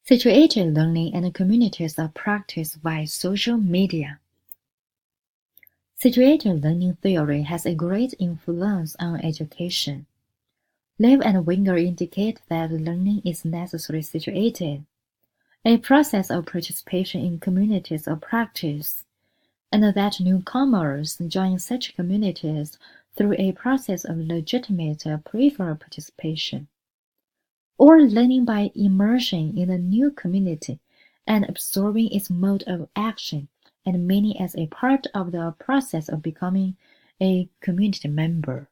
Situated learning and communities are practiced by social media. Situated learning theory has a great influence on education. Lev and Winger indicate that learning is necessarily situated, a process of participation in communities of practice, and that newcomers join such communities through a process of legitimate peripheral participation, or learning by immersion in a new community and absorbing its mode of action and meaning as a part of the process of becoming a community member.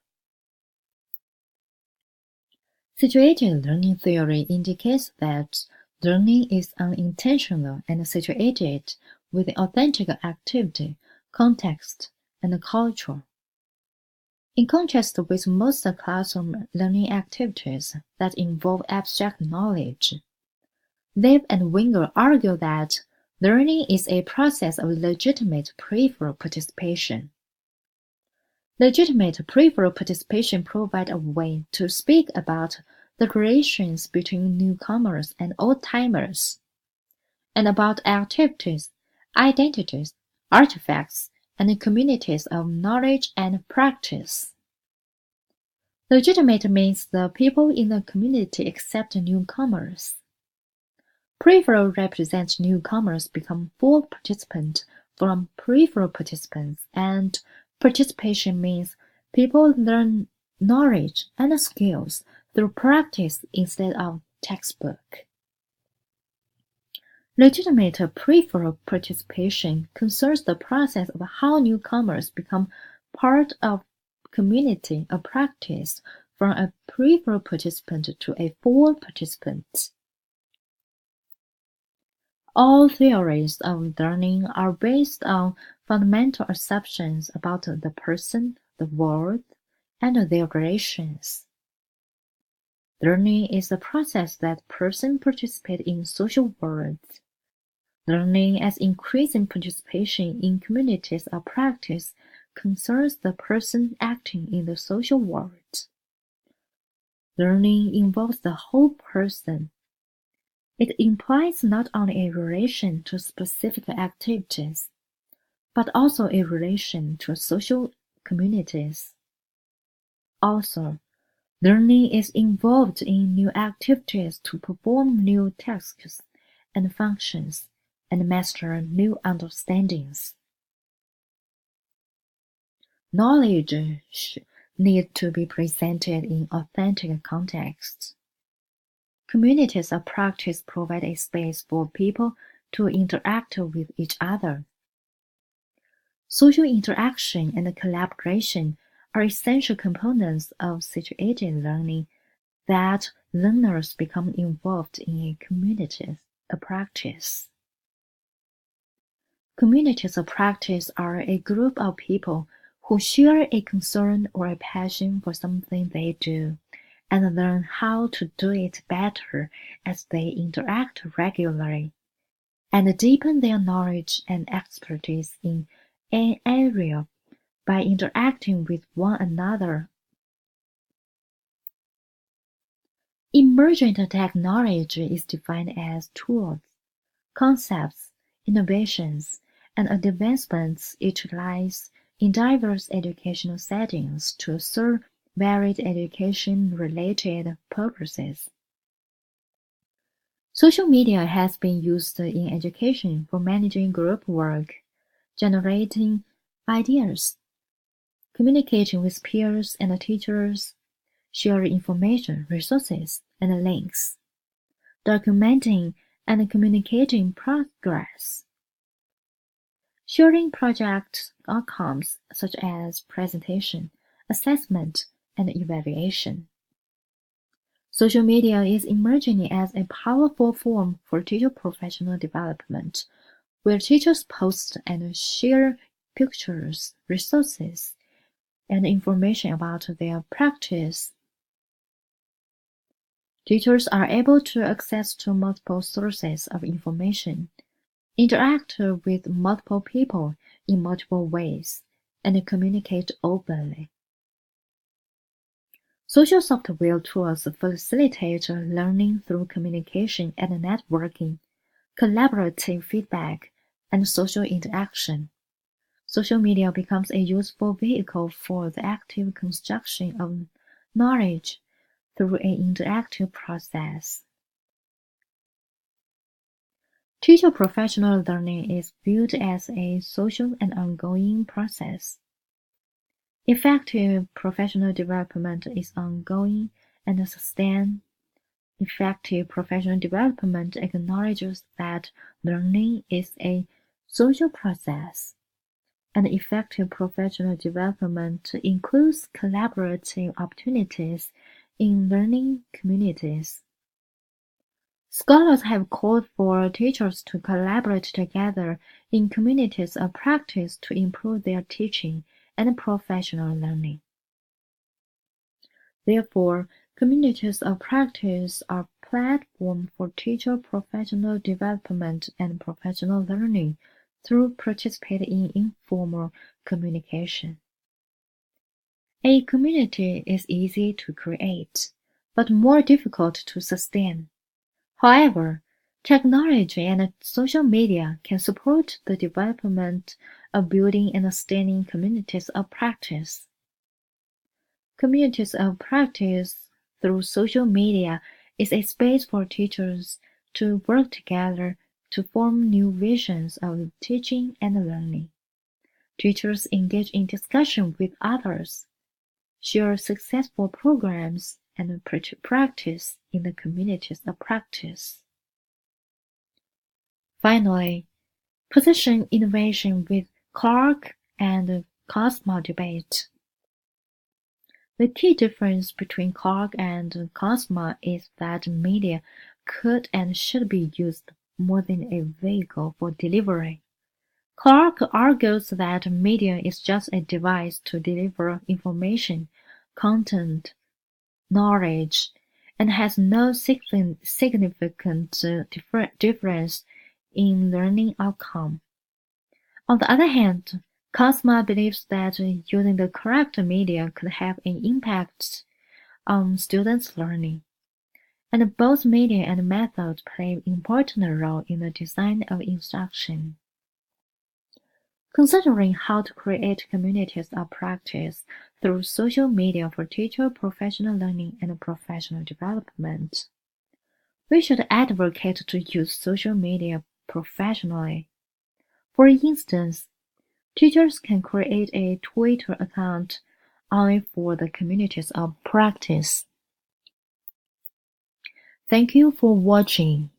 Situated learning theory indicates that learning is unintentional and situated with authentic activity, context, and culture. In contrast with most classroom learning activities that involve abstract knowledge, Lev and Winger argue that learning is a process of legitimate peripheral participation. Legitimate peripheral participation provides a way to speak about the relations between newcomers and old-timers, and about activities, identities, artifacts, and communities of knowledge and practice. Legitimate means the people in the community accept newcomers. Peripheral represents newcomers become full participants from peripheral participants, and participation means people learn knowledge and skills through practice instead of textbook. Legitimate peripheral participation concerns the process of how newcomers become part of community of practice from a peripheral participant to a full participant. All theories of learning are based on fundamental assumptions about the person, the world, and their relations. Learning is a process that person participate in social worlds. Learning as increasing participation in communities of practice concerns the person acting in the social world. Learning involves the whole person. It implies not only a relation to specific activities, but also a relation to social communities. Also, learning is involved in new activities to perform new tasks and functions and master new understandings. Knowledge needs to be presented in authentic contexts. Communities of practice provide a space for people to interact with each other. Social interaction and collaboration are essential components of situated learning that learners become involved in a community of practice. Communities of practice are a group of people who share a concern or a passion for something they do, and learn how to do it better as they interact regularly, and deepen their knowledge and expertise in an area by interacting with one another. Emergent technology is defined as tools, concepts, innovations, and advancements utilized in diverse educational settings to serve varied education-related purposes. Social media has been used in education for managing group work, generating ideas, communicating with peers and teachers, sharing information, resources, and links, documenting and communicating progress, sharing project outcomes such as presentation, assessment, and evaluation. Social media is emerging as a powerful form for teacher professional development, where teachers post and share pictures, resources, and information about their practice. Teachers are able to access to multiple sources of information, interact with multiple people in multiple ways, and communicate openly. Social software tools facilitate learning through communication and networking, collaborative feedback, and social interaction. Social media becomes a useful vehicle for the active construction of knowledge through an interactive process. Teacher professional learning is viewed as a social and ongoing process. Effective professional development is ongoing and sustained. Effective professional development acknowledges that learning is a social process, and effective professional development includes collaborative opportunities in learning communities. Scholars have called for teachers to collaborate together in communities of practice to improve their teaching and professional learning. Therefore, communities of practice are platforms for teacher professional development and professional learning through participating in informal communication. A community is easy to create, but more difficult to sustain. However, technology and social media can support the development of building and sustaining communities of practice. Communities of practice through social media is a space for teachers to work together to form new visions of teaching and learning. Teachers engage in discussion with others, share successful programs, and practice in the communities of practice. Finally, position innovation with Clark and Cosma debate. The key difference between Clark and Cosma is that media could and should be used more than a vehicle for delivery. Clark argues that media is just a device to deliver information, content, knowledge, and has no significant difference in learning outcome. On the other hand, Cosma believes that using the correct media could have an impact on students' learning, and both media and method play an important role in the design of instruction. Considering how to create communities of practice through social media for teacher professional learning and professional development, we should advocate to use social media professionally. For instance, teachers can create a Twitter account only for the communities of practice. Thank you for watching.